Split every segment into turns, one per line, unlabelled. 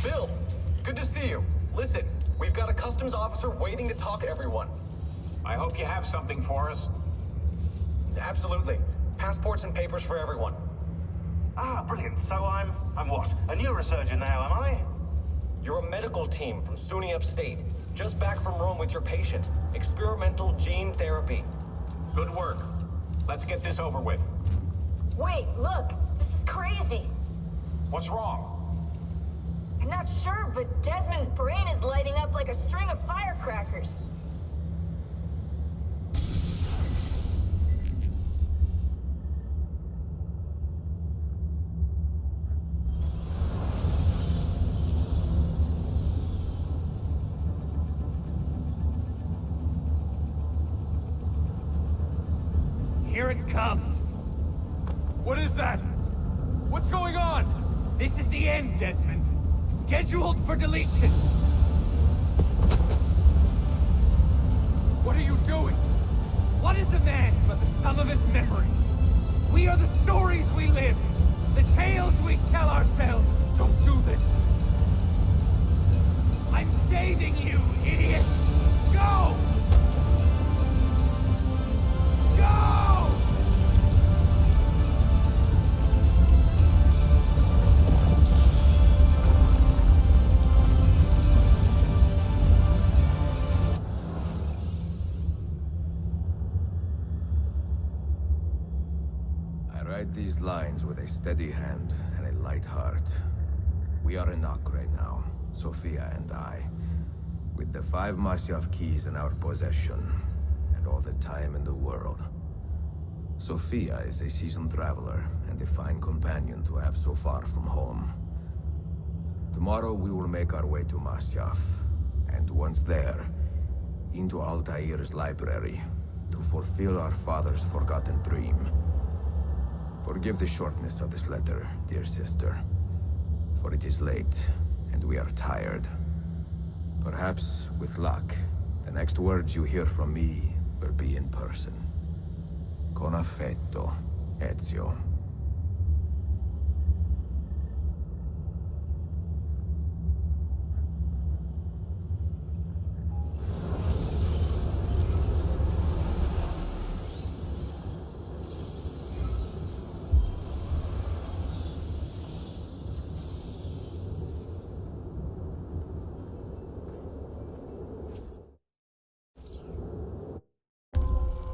Bill, good to see you. Listen, we've got a customs officer waiting to talk to everyone.
I hope you have something for us.
Absolutely. Passports and papers for everyone.
Ah, brilliant. So I'm what? A neurosurgeon now, am I?
You're a medical team from SUNY Upstate. Just back from Rome with your patient. Experimental gene therapy.
Good work. Let's get this over with.
Wait, look! This is crazy!
What's wrong?
I'm not sure, but Desmond's brain is lighting up like a string of firecrackers.
Here it comes! What is that? What's going on? This is the end, Desmond. Scheduled for deletion. What are you doing? What is a man but the sum of his memories? We are the stories we live, the tales we tell ourselves. Don't do this. I'm saving you, idiot! Go! Go!
Write these lines with a steady hand and a light heart. We are in Acre now, Sophia and I, with the 5 Masyaf keys in our possession, and all the time in the world. Sophia is a seasoned traveler, and a fine companion to have so far from home. Tomorrow we will make our way to Masyaf, and once there, into Altair's library, to fulfill our father's forgotten dream. Forgive the shortness of this letter, dear sister. For it is late, and we are tired. Perhaps, with luck, the next words you hear from me will be in person. Con affetto, Ezio.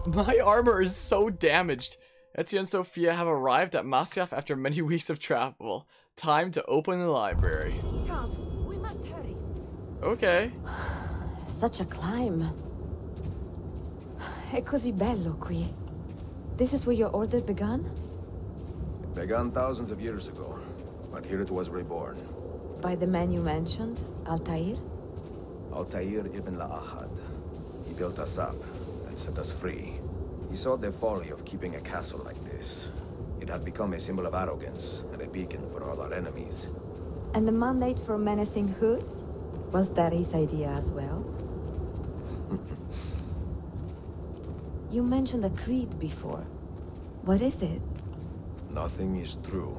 My armor is so damaged. Ezio and Sophia have arrived at Masyaf after many weeks of travel. Time to open the library.
Come, we must hurry.
Okay.
Such a climb. È così bello qui. This is where your order began?
It began thousands of years ago, but here it was reborn.
By the man you mentioned, Altair?
Altair ibn La'ahad. He built us up and set us free. He saw the folly of keeping a castle like this. It had become a symbol of arrogance and a beacon for all our enemies.
And the mandate for menacing hoods? Was that his idea as well? You mentioned a creed before. What is it?
Nothing is true.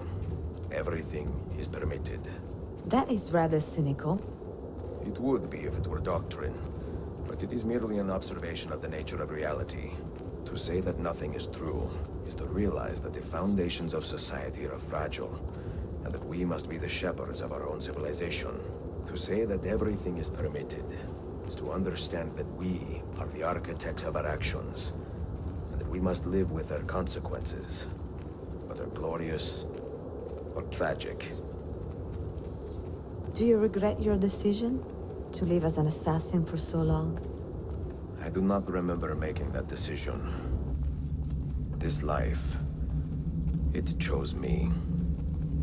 Everything is permitted.
That is rather cynical.
It would be if it were doctrine, but it is merely an observation of the nature of reality. To say that nothing is true is to realize that the foundations of society are fragile, and that we must be the shepherds of our own civilization. To say that everything is permitted is to understand that we are the architects of our actions, and that we must live with their consequences, whether glorious or tragic.
Do you regret your decision to live as an assassin for so long?
I do not remember making that decision. This life, it chose me.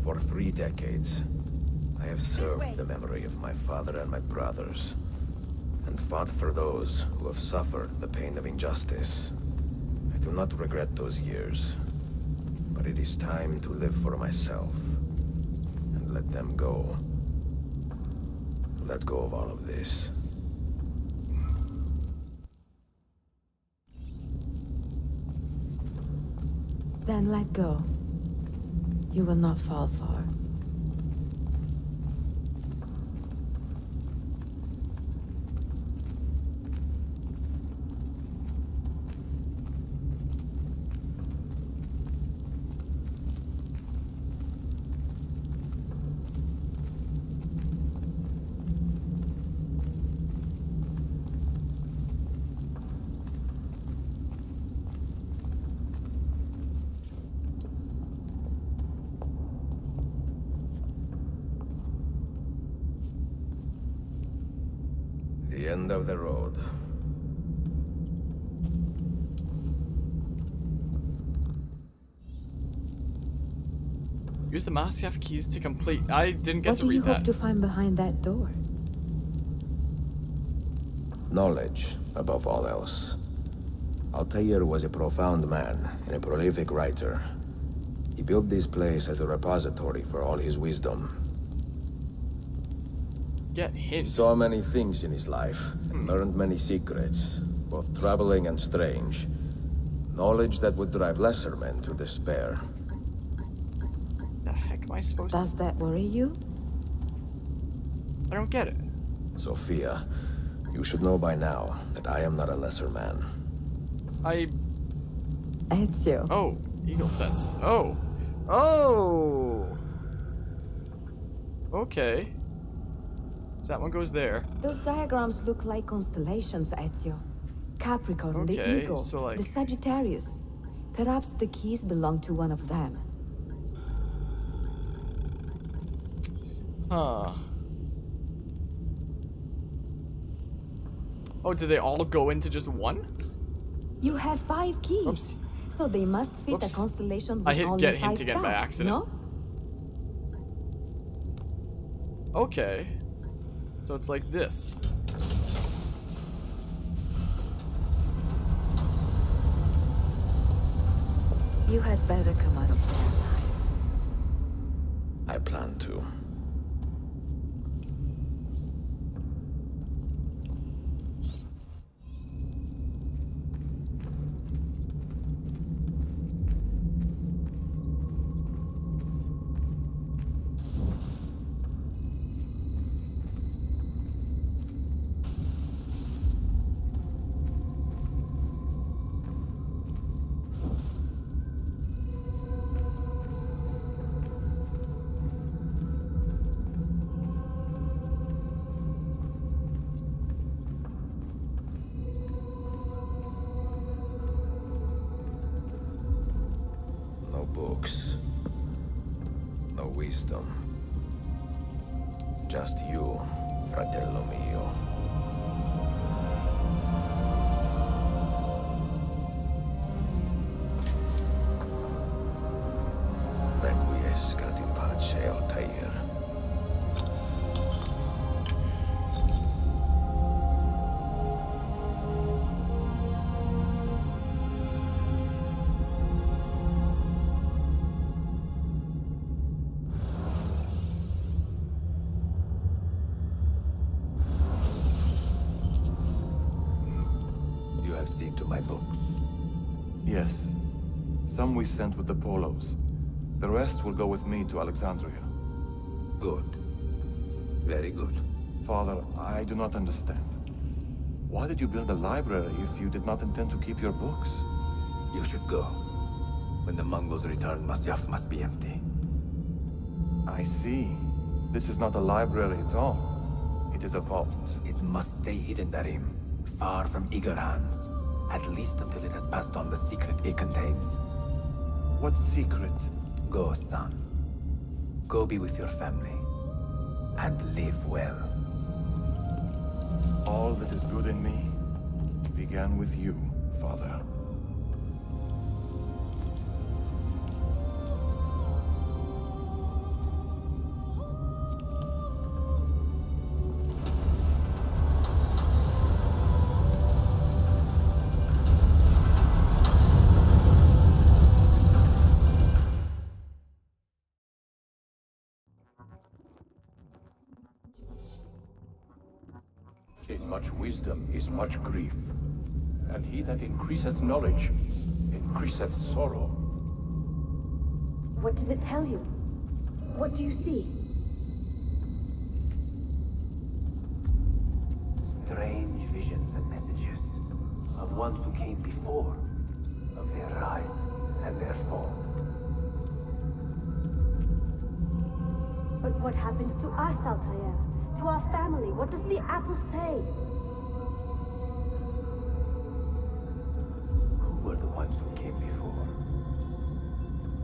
For 3 decades, I have served the memory of my father and my brothers, and fought for those who have suffered the pain of injustice. I do not regret those years, but it is time to live for myself, and let them go. Let go of all of this.
Then let go. You will not fall far.
The end of the road.
Use the Masyaf keys to complete. I didn't get to read that.
What do you hope to find behind that door?
Knowledge, above all else. Altair was a profound man and a prolific writer. He built this place as a repository for all his wisdom.
Get
He
hints.
saw many things in his life, and learned many secrets, both troubling and strange. Knowledge that would drive lesser men to despair.
The heck am I supposed to?
Does that worry you?
I don't get it.
Sophia, you should know by now that I am not a lesser man.
Ezio.
Oh, eagle sense. Oh. Oh! Okay. So that one goes there.
Those diagrams look like constellations, Ezio. Capricorn, the
Okay,
Eagle,
so like...
the Sagittarius. Perhaps the keys belong to one of them.
Huh. Oh, did they all go into just one?
You have 5 keys.
Oops.
So they must fit
Oops.
a constellation with
I hit
only
get
5
hint again by
stars,
accident.
no?
Okay. So it's like this.
You had better come out of there alive.
I plan to. No books. No wisdom. Just you, fratello mio. Requiescat in pace, Altair. You have seen to my books.
Yes. Some we sent with the Polos. The rest will go with me to Alexandria.
Good. Very good.
Father, I do not understand. Why did you build a library if you did not intend to keep your books?
You should go. When the Mongols return, Masyaf must be empty.
I see. This is not a library at all. It is a vault.
It must stay hidden, Darim. Far from eager hands. At least until it has passed on the secret it contains.
What secret?
Go, son. Go be with your family. And live well.
All that is good in me began with you, Father.
In much wisdom is much grief, and he that increaseth knowledge increaseth sorrow.
What does it tell you? What do you see?
Strange visions and messages of ones who came before, of their rise and their fall.
But what happens to us, Altair? To our family? What does the apple say?
Who were the ones who came before?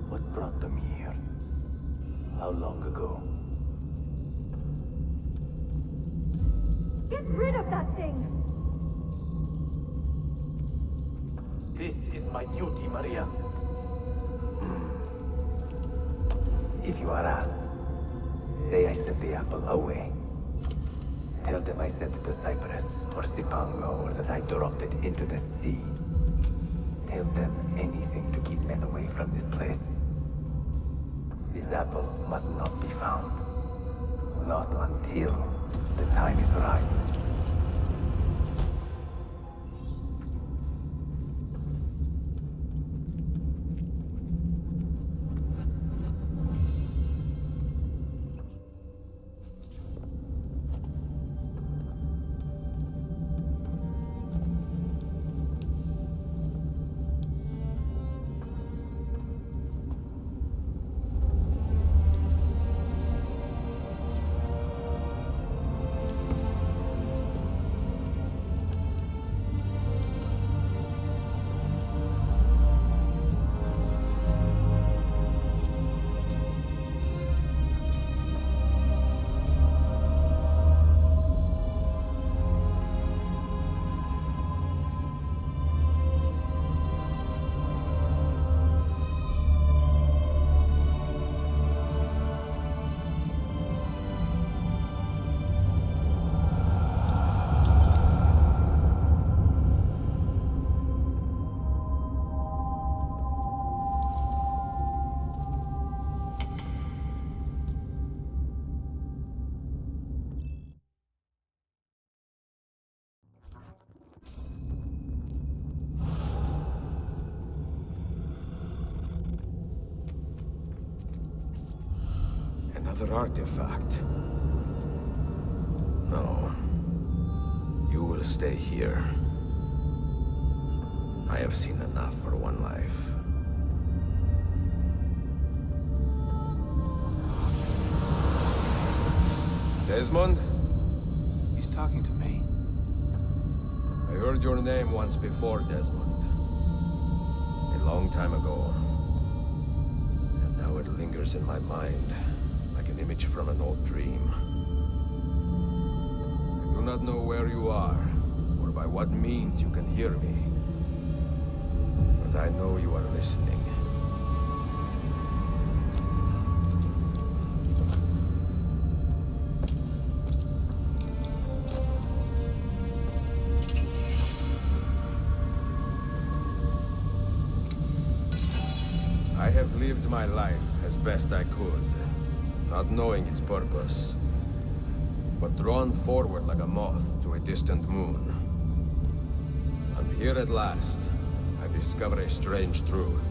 What brought them here? How long ago?
Get rid of that thing!
This is my duty, Maria. If you are asked, say I sent the apple away. Tell them I sent it to Cyprus or Cipango or that I dropped it into the sea. Tell them anything to keep men away from this place. This apple must not be found. Not until the time is right.
Another artifact. No. You will stay here. I have seen enough for one life. Desmond?
He's talking to me.
I heard your name once before, Desmond. A long time ago. And now it lingers in my mind, like an image from an old dream. I do not know where you are, or by what means you can hear me. But I know you are listening. I have lived my life as best I could, not knowing its purpose, but drawn forward like a moth to a distant moon. And here at last, I discover a strange truth.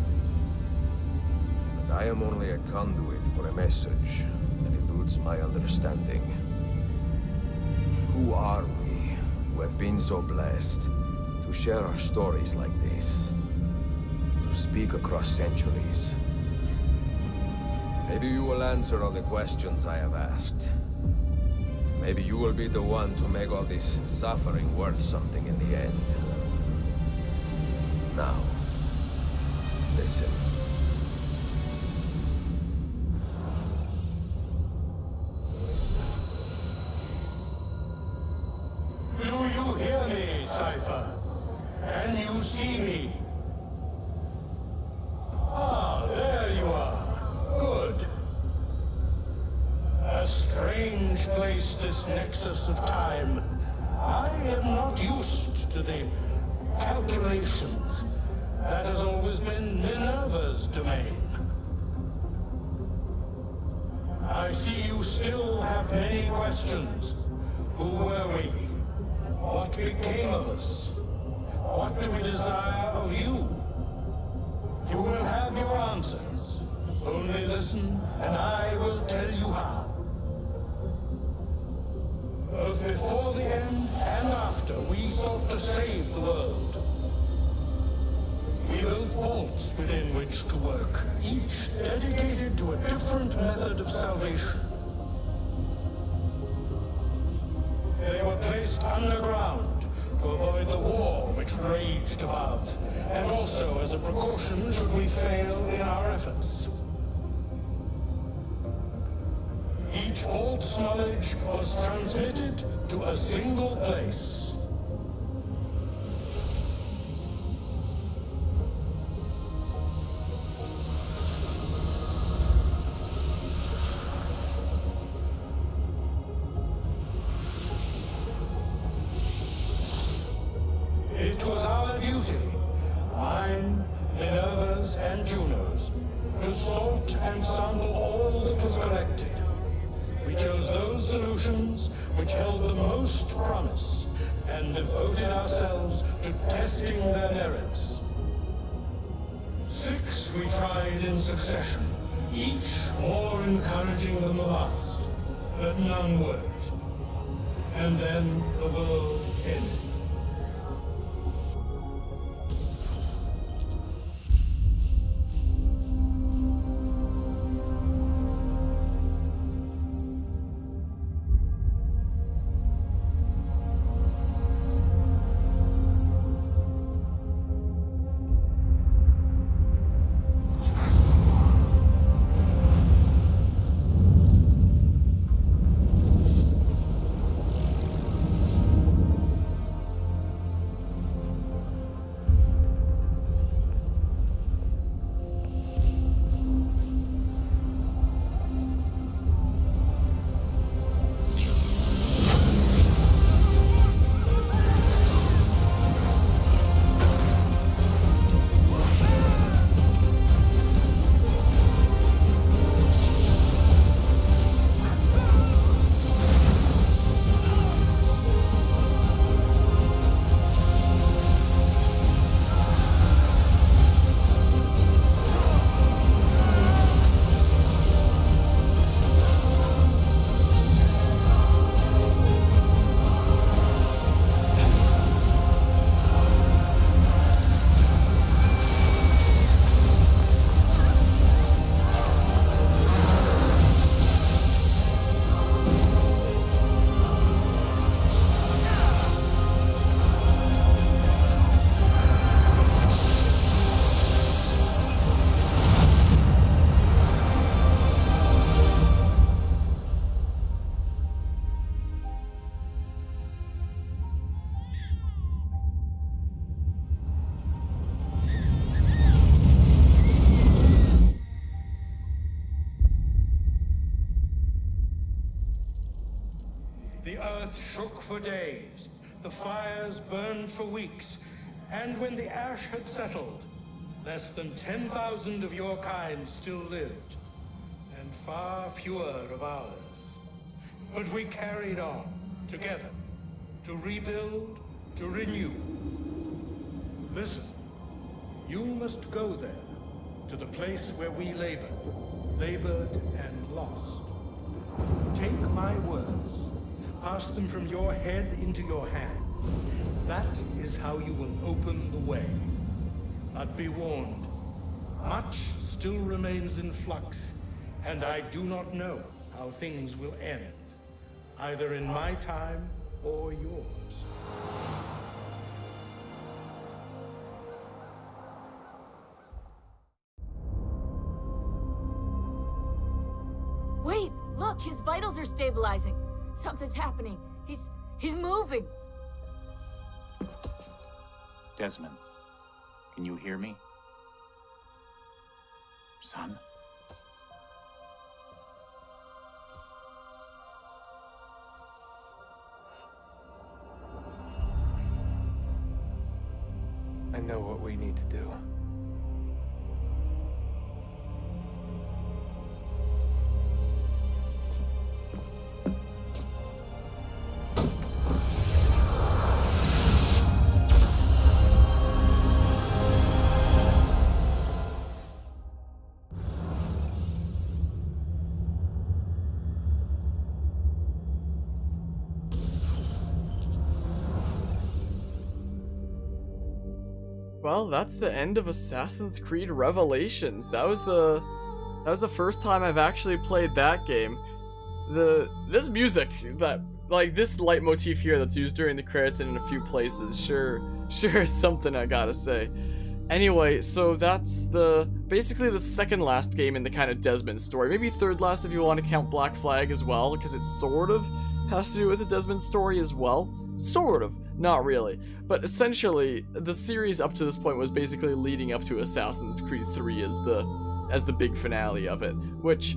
That I am only a conduit for a message that eludes my understanding. Who are we, who have been so blessed, to share our stories like this? To speak across centuries. Maybe you will answer all the questions I have asked. Maybe you will be the one to make all this suffering worth something in the end. Now, listen.
Do you hear me, Cypher? Can you see me? Ah, there you are. Good. A strange place, this nexus of time. I am not used to the calculations. That has always been Minerva's domain. I see you still have many questions. Who were we? What became of us? What do we desire of you? You will have your answers. Only listen, and I will tell you how. Both before the end and after, we sought to save the world. We built vaults within which to work, each dedicated to a different method of salvation. They were placed underground to avoid the war which raged above, and also as a precaution should we fail in our efforts.
Each false knowledge was transmitted to a single place. It was our duty, mine, Minerva's, and Juno's, to sort and sample all that was collected. We chose those solutions which held the most promise, and devoted ourselves to testing their merits. 6 we tried in succession, each more encouraging than the last, but none worked. And then the world ended. The earth shook for days, the fires burned for weeks, and when the ash had settled, less than 10,000 of your kind still lived, and far fewer of ours. But we carried on, together, to rebuild, to renew. Listen, you must go there, to the place where we labored and lost. Take my words. Pass them from your head into your hands. That is how you will open the way. But be warned, much still remains in flux, and I do not know how things will end, either in my time or yours.
Wait, look, his vitals are stabilizing. Something's happening. He's moving.
Desmond, can you hear me? Son?
I know what we need to do. Well, that's the end of Assassin's Creed Revelations. That was the first time I've actually played that game. This music, this leitmotif here that's used during the credits and in a few places, sure is something I gotta say. Anyway, so that's the
basically the second last game in the kind of Desmond story. Maybe third last if you want to count Black Flag as well, because it sort of has to do with the Desmond story as well. Sort of, not really. But essentially, the series up to this point was basically leading up to Assassin's Creed 3 as the big finale of it, which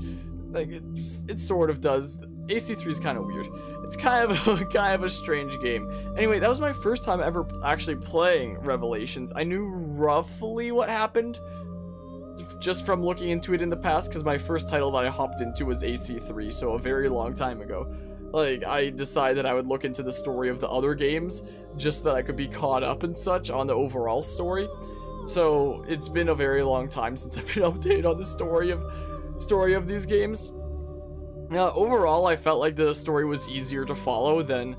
like it sort of does. AC3 is kind of weird. It's kind of a strange game. Anyway, that was my first time ever actually playing Revelations. I knew roughly what happened just from looking into it in the past, because my first title that I hopped into was AC3, so a very long time ago. Like, I decided I would look into the story of the other games, just that I could be caught up and such on the overall story. So, it's been a very long time since I've been updated on the story of these games. Now, overall, I felt like the story was easier to follow than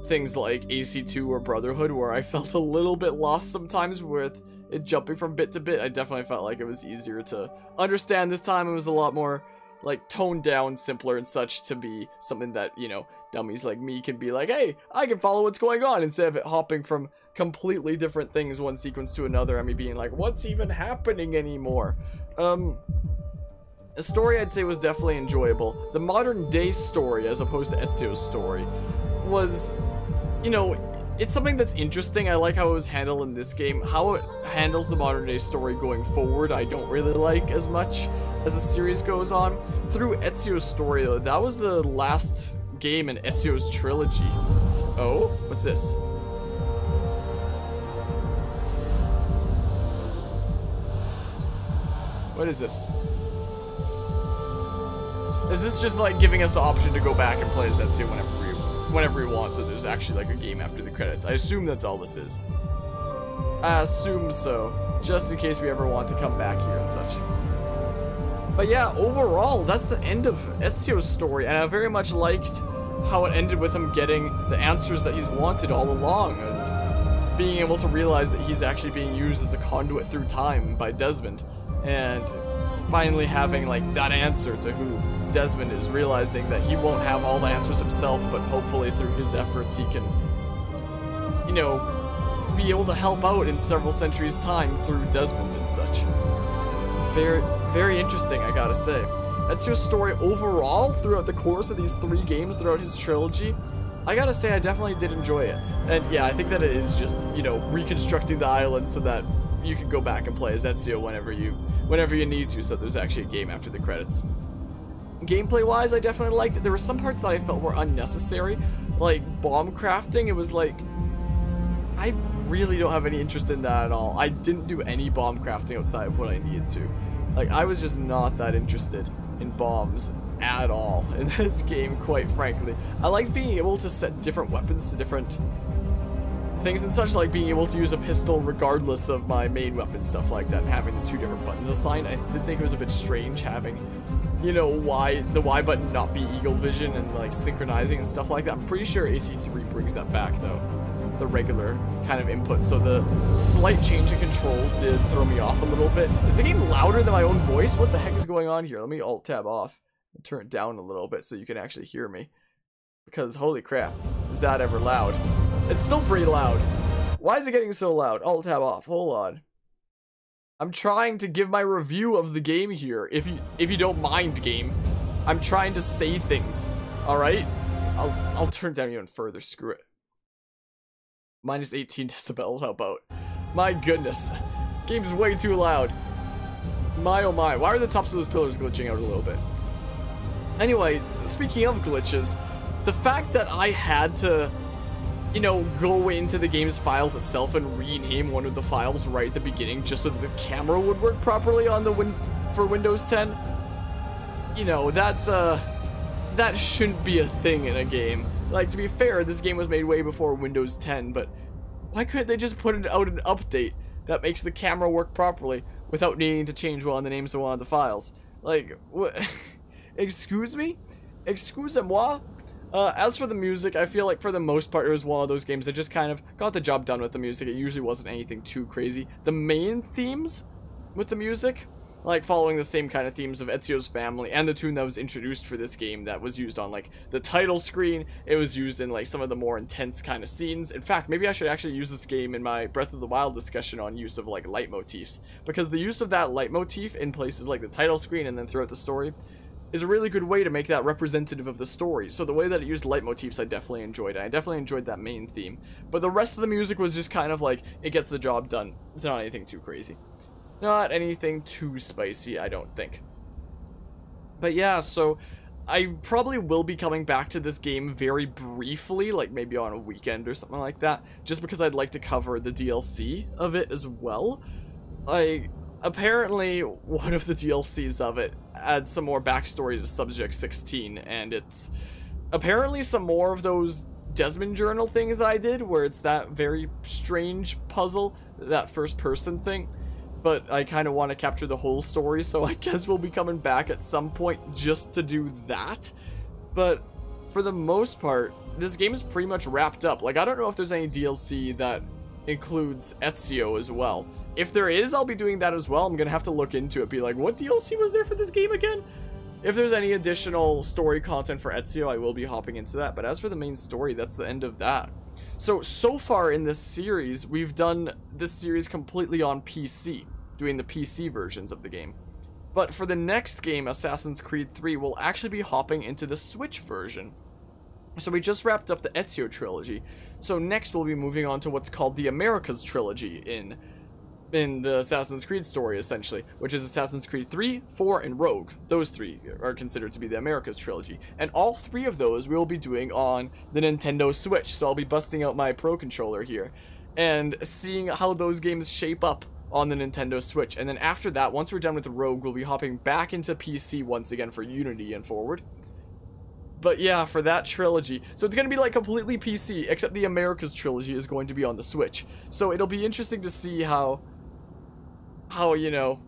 things like AC2 or Brotherhood, where I felt a little bit lost sometimes with it jumping from bit to bit. I definitely felt like it was easier to understand this time. It was a lot more like toned down, simpler and such, to be something that, you know, dummies like me can be like, hey, I can follow what's going on, instead of it hopping from completely different things one sequence to another, and me being like, what's even happening anymore? The story, I'd say, was definitely enjoyable. The modern day story, as opposed to Ezio's story, was, you know, it's something that's interesting. I like how it was handled in this game. How it handles the modern day story going forward, I don't really like as much as the series goes on. Through Ezio's story, though, that was the last game in Ezio's trilogy. Oh? What's this? What is this? Is this just like giving us the option to go back and play as Ezio whenever he wants, so there's actually like a game after the credits? I assume that's all this is. I assume so, just in case we ever want to come back here and such. But yeah, overall, that's the end of Ezio's story, and I very much liked how it ended with him getting the answers that he's wanted all along, and being able to realize that he's actually being used as a conduit through time by Desmond, and finally having like that answer to who Desmond is, realizing that he won't have all the answers himself, but hopefully through his efforts he can, you know, be able to help out in several centuries' time through Desmond and such. Very, very interesting, I gotta say. Ezio's story overall, throughout the course of these 3 games, throughout his trilogy, I gotta say I definitely did enjoy it. And yeah, I think that it is just, you know, reconstructing the island so that you can go back and play as Ezio whenever you need to, so there's actually a game after the credits. Gameplay-wise, I definitely liked it. There were some parts that I felt were unnecessary, like bomb crafting. It was like, I really don't have any interest in that at all. I didn't do any bomb crafting outside of what I needed to. Like, I was just not that interested in bombs at all in this game, quite frankly. I liked being able to set different weapons to different things and such, like being able to use a pistol regardless of my main weapon, stuff like that, and having the 2 different buttons assigned. I did think it was a bit strange having, you know, the Y button not be eagle vision and like synchronizing and stuff like that. I'm pretty sure AC3 brings that back though, the regular kind of input, so the slight change in controls did throw me off a little bit. Is the game louder than my own voice? What the heck is going on here? Let me alt-tab off and turn it down a little bit so you can actually hear me, because holy crap, is that ever loud? It's still pretty loud. Why is it getting so loud? Alt-tab off. Hold on. I'm trying to give my review of the game here. If you don't mind, game. I'm trying to say things. Alright? I'll turn it down even further. Screw it. Minus 18 decibels, how about? My goodness. Game's way too loud. My oh my. Why are the tops of those pillars glitching out a little bit? Anyway, speaking of glitches, the fact that I had to, you know, go into the game's files itself and rename one of the files right at the beginning just so that the camera would work properly on the for Windows 10, you know, that's that shouldn't be a thing in a game. Like, to be fair, this game was made way before Windows 10, but why couldn't they just put out an update that makes the camera work properly without needing to change one of the names of one of the files? Like, what? Excuse me? Excusez-moi? As for the music, I feel like for the most part it was one of those games that just kind of got the job done with the music. It usually wasn't anything too crazy. The main themes with the music like following the same kind of themes of Ezio's family and the tune that was introduced for this game that was used on like the title screen. It was used in like some of the more intense kind of scenes. In fact, maybe I should actually use this game in my Breath of the Wild discussion on use of like leitmotifs, because the use of that leitmotif in places like the title screen and then throughout the story is a really good way to make that representative of the story. So the way that it used leitmotifs, I definitely enjoyed it. I definitely enjoyed that main theme, but the rest of the music was just kind of like, it gets the job done. It's not anything too crazy. Not anything too spicy, I don't think. But yeah, so I probably will be coming back to this game very briefly, like maybe on a weekend or something like that, just because I'd like to cover the DLC of it as well. Like, apparently one of the DLCs of it adds some more backstory to Subject 16, and it's apparently some more of those Desmond journal things that I did, where it's that very strange puzzle, that first person thing. But I kind of want to capture the whole story, so I guess we'll be coming back at some point just to do that. But for the most part, this game is pretty much wrapped up. Like, I don't know if there's any DLC that includes Ezio as well. If there is, I'll be doing that as well. I'm gonna have to look into it, be like, what DLC was there for this game again? If there's any additional story content for Ezio, I will be hopping into that. But as for the main story, that's the end of that. So far in this series, we've done this series completely on PC, doing the PC versions of the game. But for the next game, Assassin's Creed 3, we'll actually be hopping into the Switch version. So we just wrapped up the Ezio trilogy. So next we'll be moving on to what's called the Americas trilogy in the Assassin's Creed story, essentially, which is Assassin's Creed 3, 4, and Rogue. Those three are considered to be the Americas trilogy. And all three of those we will be doing on the Nintendo Switch. So I'll be busting out my Pro Controller here and seeing how those games shape up on the Nintendo Switch. And then after that, once we're done with Rogue, we'll be hopping back into PC once again for Unity and forward. But yeah, for that trilogy, so it's going to be like completely PC, except the Americas trilogy is going to be on the Switch. So it'll be interesting to see how you know,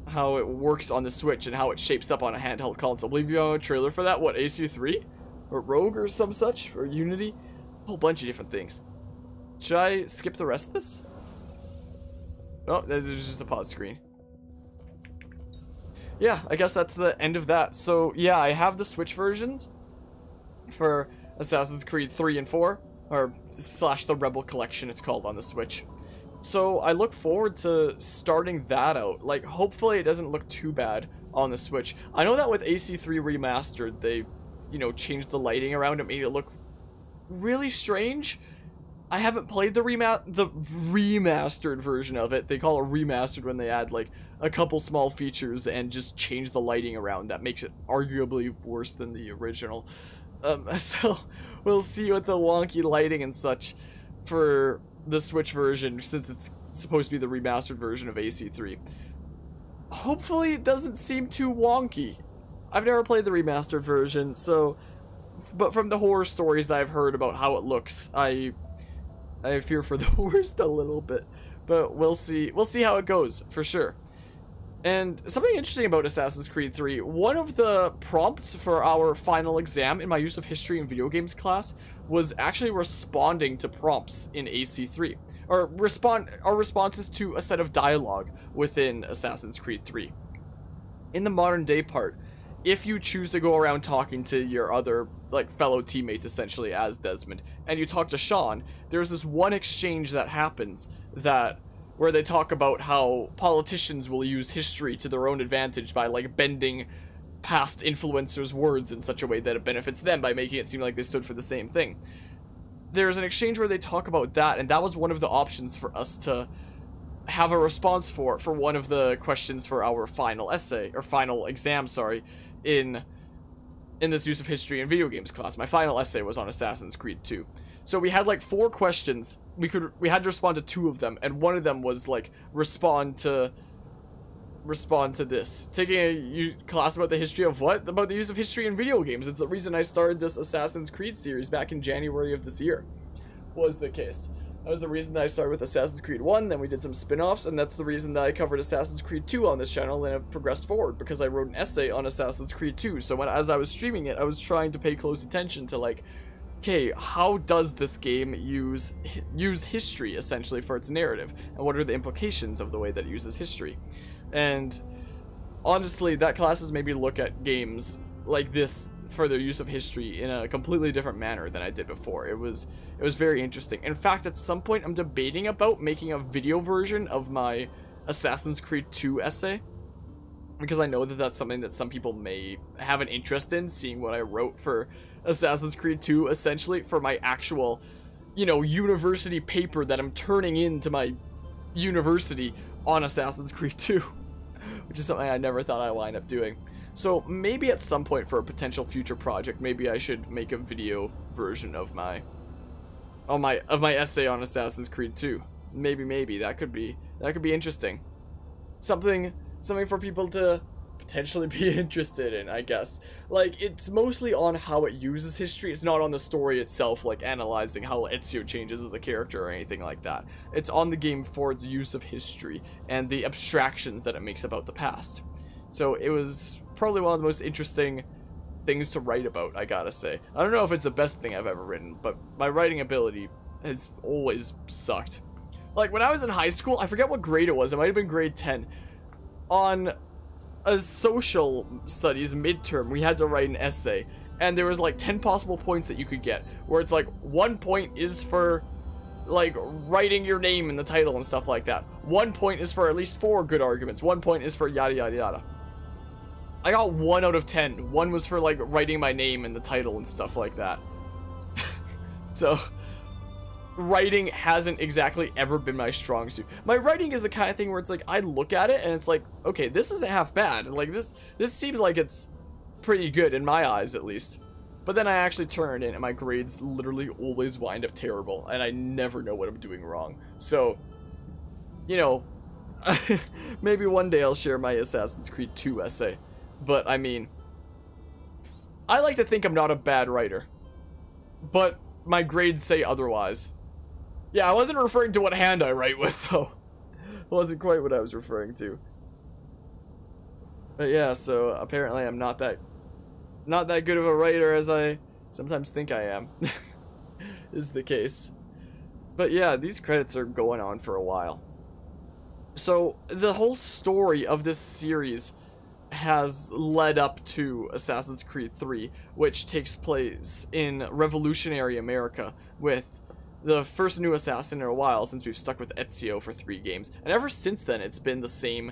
how it works on the Switch and how it shapes up on a handheld console. I believe you have a trailer for that, what, AC3? Or Rogue or some such? Or Unity? A whole bunch of different things. Should I skip the rest of this? Oh, there's just a pause screen. Yeah, I guess that's the end of that. So yeah, I have the Switch versions for Assassin's Creed 3 and 4, or / the Rebel Collection it's called on the Switch. So I look forward to starting that out. Like, hopefully it doesn't look too bad on the Switch. I know that with AC3 Remastered, they, you know, changed the lighting around it, made it look really strange. I haven't played the remastered version of it. They call it remastered when they add like a couple small features and just change the lighting around. That makes it arguably worse than the original. So we'll see with the wonky lighting and such for the Switch version, since it's supposed to be the remastered version of AC3. Hopefully it doesn't seem too wonky. I've never played the remastered version, so, but from the horror stories that I've heard about how it looks, I fear for the worst a little bit, but we'll see how it goes, for sure. And something interesting about Assassin's Creed 3, one of the prompts for our final exam in my use of history in video games class was actually responding to prompts in AC3, or our responses to a set of dialogue within Assassin's Creed 3. In the modern day part, if you choose to go around talking to your other, like, fellow teammates, essentially, as Desmond, and you talk to Sean, there's this one exchange that happens where they talk about how politicians will use history to their own advantage by, like, bending past influencers' words in such a way that it benefits them by making it seem like they stood for the same thing. There's an exchange where they talk about that, and that was one of the options for us to have a response for one of the questions for our final essay, or final exam, sorry, in this use of history in video games class. My final essay was on Assassin's Creed 2. So we had like 4 questions. We had to respond to 2 of them, and one of them was like respond to this. Taking a class about the history of what? About the use of history in video games. It's the reason I started this Assassin's Creed series back in January of this year. Was the case. That was the reason that I started with Assassin's Creed 1, then we did some spin-offs, and that's the reason that I covered Assassin's Creed 2 on this channel, and it progressed forward, because I wrote an essay on Assassin's Creed 2. So as I was streaming it, I was trying to pay close attention to, like, okay, how does this game use history, essentially, for its narrative? And what are the implications of the way that it uses history? And honestly, that class has made me look at games like this for their use of history in a completely different manner than I did before. It was very interesting. In fact, at some point I'm debating about making a video version of my Assassin's Creed 2 essay, because I know that that's something that some people may have an interest in, seeing what I wrote for Assassin's Creed 2, essentially for my actual, you know, university paper that I'm turning into my university on Assassin's Creed 2, which is something I never thought I'd wind up doing. So maybe at some point for a potential future project, maybe I should make a video version of my essay on Assassin's Creed 2. Maybe that could be interesting. Something for people to potentially be interested in, I guess. Like, it's mostly on how it uses history. It's not on the story itself, like analyzing how Ezio changes as a character or anything like that. It's on the game for its use of history and the abstractions that it makes about the past. So it was probably one of the most interesting things to write about, I gotta say. I don't know if it's the best thing I've ever written, but my writing ability has always sucked. Like, when I was in high school, I forget what grade it was. It might have been grade 10. On a social studies midterm, we had to write an essay, and there was like 10 possible points that you could get, where it's like 1 point is for like writing your name in the title and stuff like that. 1 point is for at least 4 good arguments. 1 point is for yada yada yada. I got 1 out of 10. 1 was for like writing my name in the title and stuff like that. So writing hasn't exactly ever been my strong suit. My writing is the kind of thing where it's like, I look at it and it's like, okay, this isn't half bad. Like, this seems like it's pretty good in my eyes, at least. But then I actually turn it in and my grades literally always wind up terrible, and I never know what I'm doing wrong. So, you know, maybe one day I'll share my Assassin's Creed 2 essay. But, I mean, I like to think I'm not a bad writer, but my grades say otherwise. Yeah, I wasn't referring to what hand I write with, though. It wasn't quite what I was referring to. But yeah, so apparently I'm not that good of a writer as I sometimes think I am. Is the case. But yeah, these credits are going on for a while. So the whole story of this series has led up to Assassin's Creed 3, which takes place in revolutionary America, with the first new assassin in a while, since we've stuck with Ezio for 3 games. And ever since then, it's been the same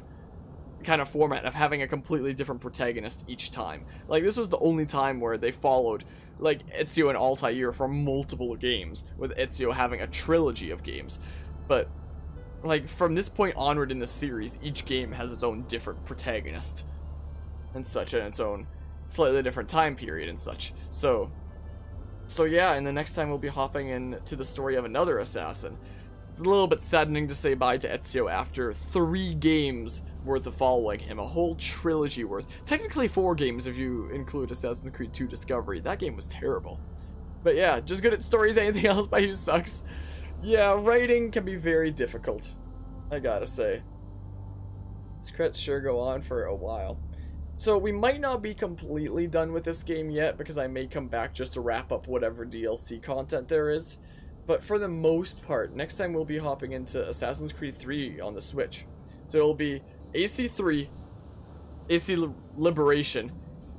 kind of format of having a completely different protagonist each time. Like, this was the only time where they followed, like, Ezio and Altair for multiple games, with Ezio having a trilogy of games. But, like, from this point onward in the series, each game has its own different protagonist and such, and its own slightly different time period and such. So yeah, and the next time we'll be hopping into the story of another assassin. It's a little bit saddening to say bye to Ezio after 3 games worth of following him, a whole trilogy worth. Technically 4 games if you include Assassin's Creed 2 Discovery. That game was terrible. But yeah, just good at stories. Anything else by you sucks. Yeah, writing can be very difficult, I gotta say. These credits sure go on for a while. So we might not be completely done with this game yet, because I may come back just to wrap up whatever DLC content there is. But for the most part, next time we'll be hopping into Assassin's Creed 3 on the Switch. So it'll be AC3, AC Liberation,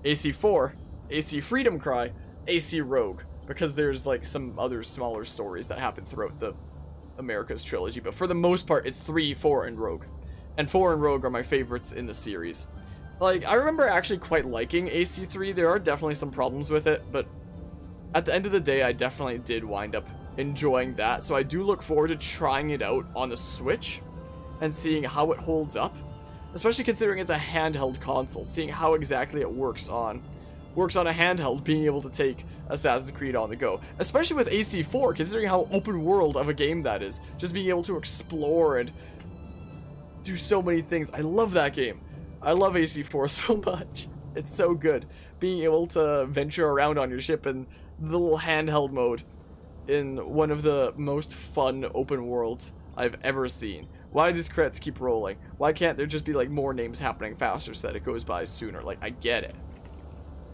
AC4, AC Freedom Cry, AC Rogue. Because there's like some other smaller stories that happen throughout the America's trilogy. But for the most part, it's 3, 4, and Rogue. And 4 and Rogue are my favorites in the series. Like, I remember actually quite liking AC3. There are definitely some problems with it, but at the end of the day, I definitely did wind up enjoying that. So I do look forward to trying it out on the Switch and seeing how it holds up, especially considering it's a handheld console, seeing how exactly it works on a handheld, being able to take Assassin's Creed on the go, especially with AC4, considering how open world of a game that is, just being able to explore and do so many things. I love that game. I love AC4 so much. It's so good. Being able to venture around on your ship in the little handheld mode in one of the most fun open worlds I've ever seen. Why do these credits keep rolling? Why can't there just be like more names happening faster so that it goes by sooner? Like, I get it.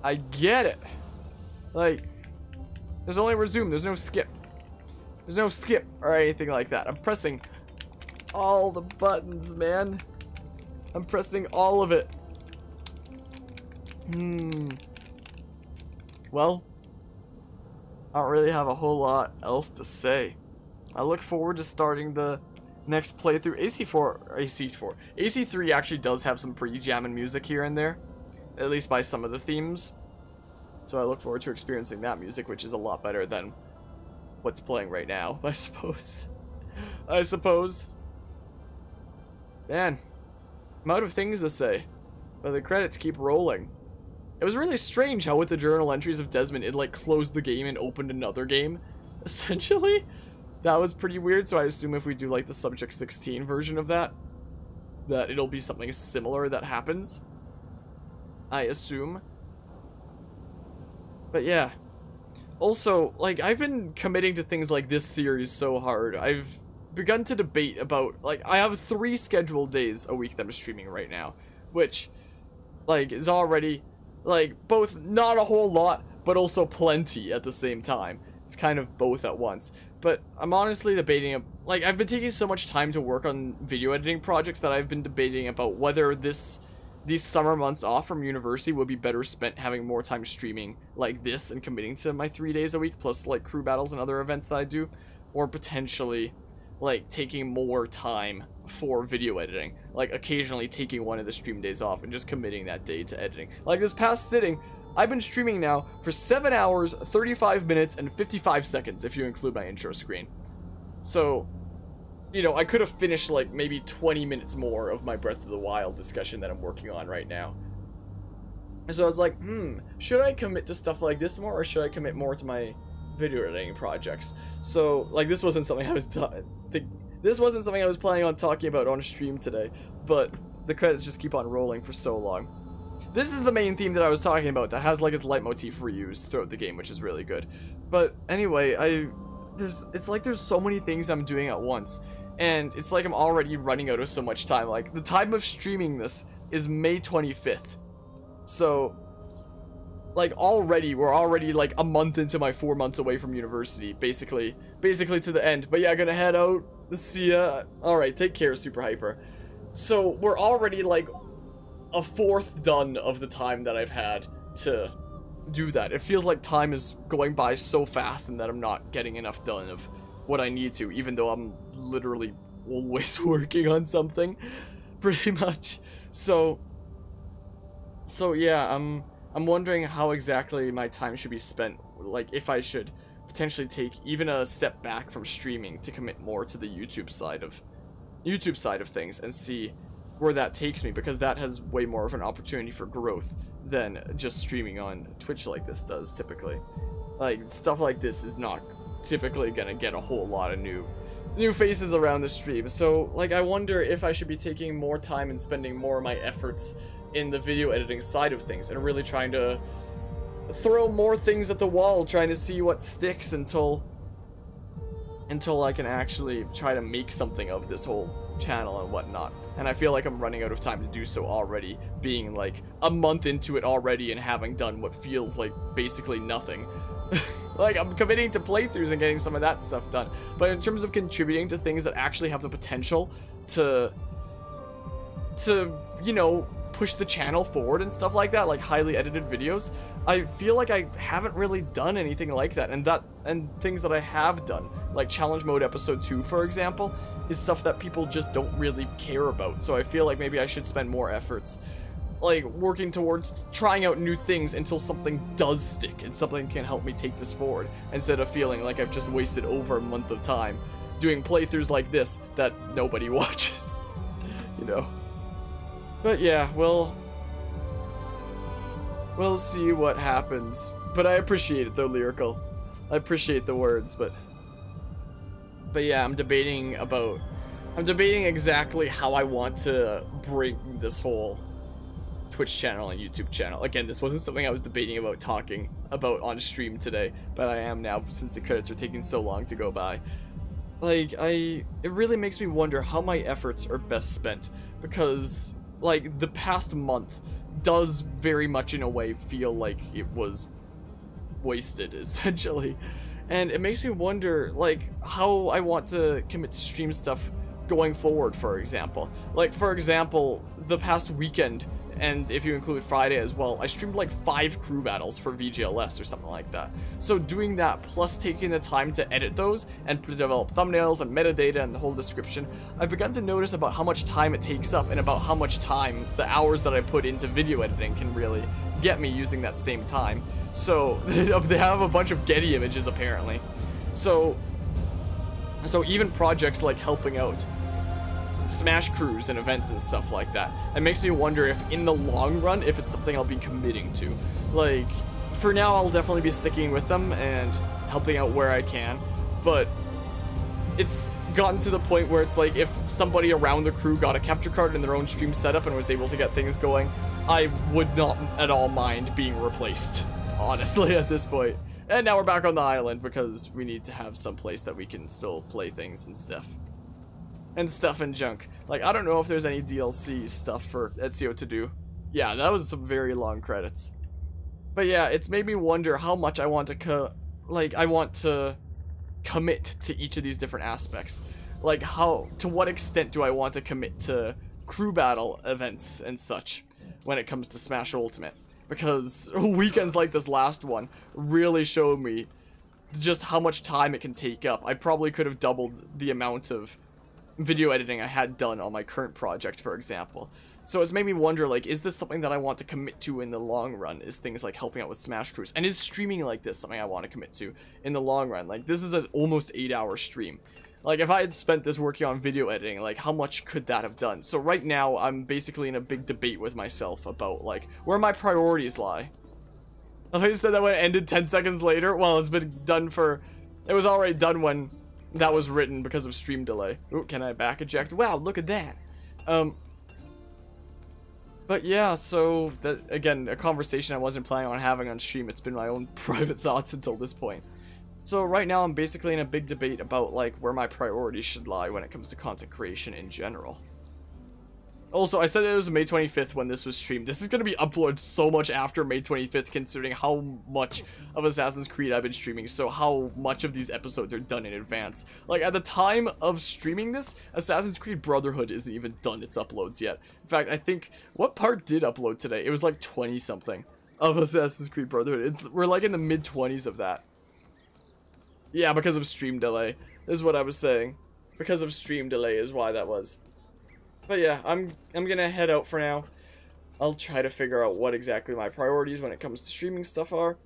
I get it. Like, there's only resume. There's no skip. There's no skip or anything like that. I'm pressing all the buttons, man. I'm pressing all of it. Well, I don't really have a whole lot else to say. I look forward to starting the next playthrough. AC3 actually does have some pretty jamming music here and there, at least by some of the themes. So I look forward to experiencing that music, which is a lot better than what's playing right now, I suppose. Man, I'm out of things to say, but the credits keep rolling. It was really strange how with the journal entries of Desmond, it like closed the game and opened another game, essentially. That was pretty weird, so I assume if we do like the Subject 16 version of that it'll be something similar that happens. I assume. But yeah. Also, like, I've been committing to things like this series so hard. I've begun to debate about, like, I have 3 scheduled days a week that I'm streaming right now, which, like, is already, like, both not a whole lot, but also plenty at the same time. It's kind of both at once. But I'm honestly debating, like, I've been taking so much time to work on video editing projects that I've been debating about whether these summer months off from university would be better spent having more time streaming like this and committing to my 3 days a week, plus, like, crew battles and other events that I do, or potentially, like, taking more time for video editing, like, occasionally taking one of the stream days off and just committing that day to editing. Like, this past sitting, I've been streaming now for 7 hours, 35 minutes, and 55 seconds, if you include my intro screen. So, you know, I could have finished, like, maybe 20 minutes more of my Breath of the Wild discussion that I'm working on right now. So I was like, should I commit to stuff like this more, or should I commit more to my video editing projects? So, like, this wasn't something I was planning on talking about on stream today, but the credits just keep on rolling for so long. This is the main theme that I was talking about that has, like, its leitmotif reused throughout the game, which is really good. But anyway, it's like there's so many things I'm doing at once, and it's like I'm already running out of so much time. Like, the time of streaming this is May 25th. So, like, we're already like a month into my 4 months away from university, basically to the end. But yeah, gonna head out. See ya. Alright, take care, Super Hyper. So, we're already like a fourth done of the time that I've had to do that. It feels like time is going by so fast and that I'm not getting enough done of what I need to, even though I'm literally always working on something, pretty much. So yeah, I'm wondering how exactly my time should be spent, like if I should potentially take even a step back from streaming to commit more to the YouTube side of things and see where that takes me, because that has way more of an opportunity for growth than just streaming on Twitch like this does typically. Like, stuff like this is not typically gonna get a whole lot of new faces around the stream. So, like, I wonder if I should be taking more time and spending more of my efforts in the video editing side of things and really trying to throw more things at the wall, trying to see what sticks until I can actually try to make something of this whole channel and whatnot. And I feel like I'm running out of time to do so already, being like a month into it already and having done what feels like basically nothing. Like, I'm committing to playthroughs and getting some of that stuff done, but in terms of contributing to things that actually have the potential to you know, push the channel forward and stuff like that, like highly edited videos, I feel like I haven't really done anything like that. And things that I have done, like Challenge Mode Episode 2, for example, is stuff that people just don't really care about. So I feel like maybe I should spend more efforts, like, working towards trying out new things until something does stick and something can help me take this forward, instead of feeling like I've just wasted over a month of time doing playthroughs like this that nobody watches, you know. But yeah, we'll see what happens. But I appreciate it though, Lyrical. I appreciate the words, but yeah, I'm debating exactly how I want to bring this whole Twitch channel and YouTube channel. Again, this wasn't something I was debating about talking about on stream today, but I am now, since the credits are taking so long to go by. Like, it really makes me wonder how my efforts are best spent, because, like, the past month does very much in a way feel like it was wasted, essentially. And it makes me wonder, like, how I want to commit to stream stuff going forward, for example. Like, for example, the past weekend, and if you include Friday as well, I streamed like 5 crew battles for VGLS or something like that. So doing that, plus taking the time to edit those, and develop thumbnails and metadata and the whole description, I've begun to notice about how much time it takes up, and about how much time the hours that I put into video editing can really get me using that same time. So, they have a bunch of Getty images, apparently. So even projects like helping out Smash crews and events and stuff like that, it makes me wonder if in the long run, if it's something I'll be committing to. Like, for now, I'll definitely be sticking with them and helping out where I can, but it's gotten to the point where it's like, if somebody around the crew got a capture card in their own stream setup and was able to get things going, I would not at all mind being replaced, honestly, at this point. And now we're back on the island because we need to have some place that we can still play things and stuff. And junk. Like, I don't know if there's any DLC stuff for Ezio to do. Yeah, that was some very long credits. But yeah, it's made me wonder how much I want to commit to each of these different aspects. Like, to what extent do I want to commit to crew battle events and such when it comes to Smash Ultimate? Because weekends like this last one really showed me just how much time it can take up. I probably could have doubled the amount of video editing I had done on my current project, for example. So it's made me wonder, like, is this something that I want to commit to in the long run? Is things like helping out with Smash Crews? And is streaming like this something I want to commit to in the long run? Like, this is an almost 8-hour stream. Like, if I had spent this working on video editing, like, how much could that have done? So right now, I'm basically in a big debate with myself about, like, where my priorities lie. If I said that when it ended 10 seconds later, well, it's been done for... It was already done when that was written because of stream delay. Ooh, can I back eject? Wow, look at that. But yeah, so, that, again, a conversation I wasn't planning on having on stream. It's been my own private thoughts until this point. So right now I'm basically in a big debate about like where my priorities should lie when it comes to content creation in general. Also, I said it was May 25th when this was streamed. This is going to be uploaded so much after May 25th considering how much of Assassin's Creed I've been streaming, so how much of these episodes are done in advance. Like, at the time of streaming this, Assassin's Creed Brotherhood isn't even done its uploads yet. In fact, I think, what part did upload today? It was like 20-something of Assassin's Creed Brotherhood. We're like in the mid-20s of that. Yeah, because of stream delay, is what I was saying. Because of stream delay is why that was. But yeah, I'm gonna head out for now. I'll try to figure out what exactly my priorities when it comes to streaming stuff are.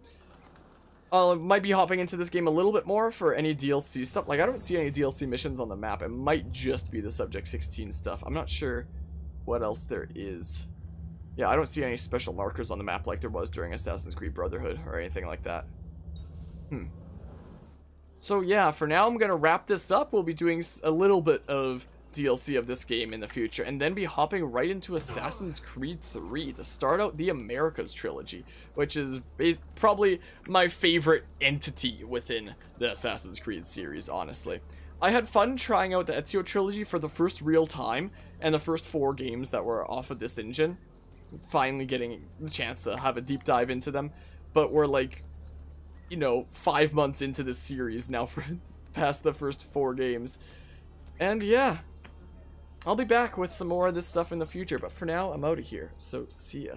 I might be hopping into this game a little bit more for any DLC stuff. Like, I don't see any DLC missions on the map. It might just be the Subject 16 stuff. I'm not sure what else there is. Yeah, I don't see any special markers on the map like there was during Assassin's Creed Brotherhood or anything like that. So yeah, for now I'm gonna wrap this up. We'll be doing a little bit of DLC of this game in the future, and then be hopping right into Assassin's Creed 3 to start out the Americas trilogy, which is probably my favorite entity within the Assassin's Creed series, honestly. I had fun trying out the Ezio trilogy for the first real time, and the first 4 games that were off of this engine. Finally getting the chance to have a deep dive into them, but we're like, you know, 5 months into this series now for past the first 4 games. And yeah, I'll be back with some more of this stuff in the future, but for now, I'm out of here, so see ya.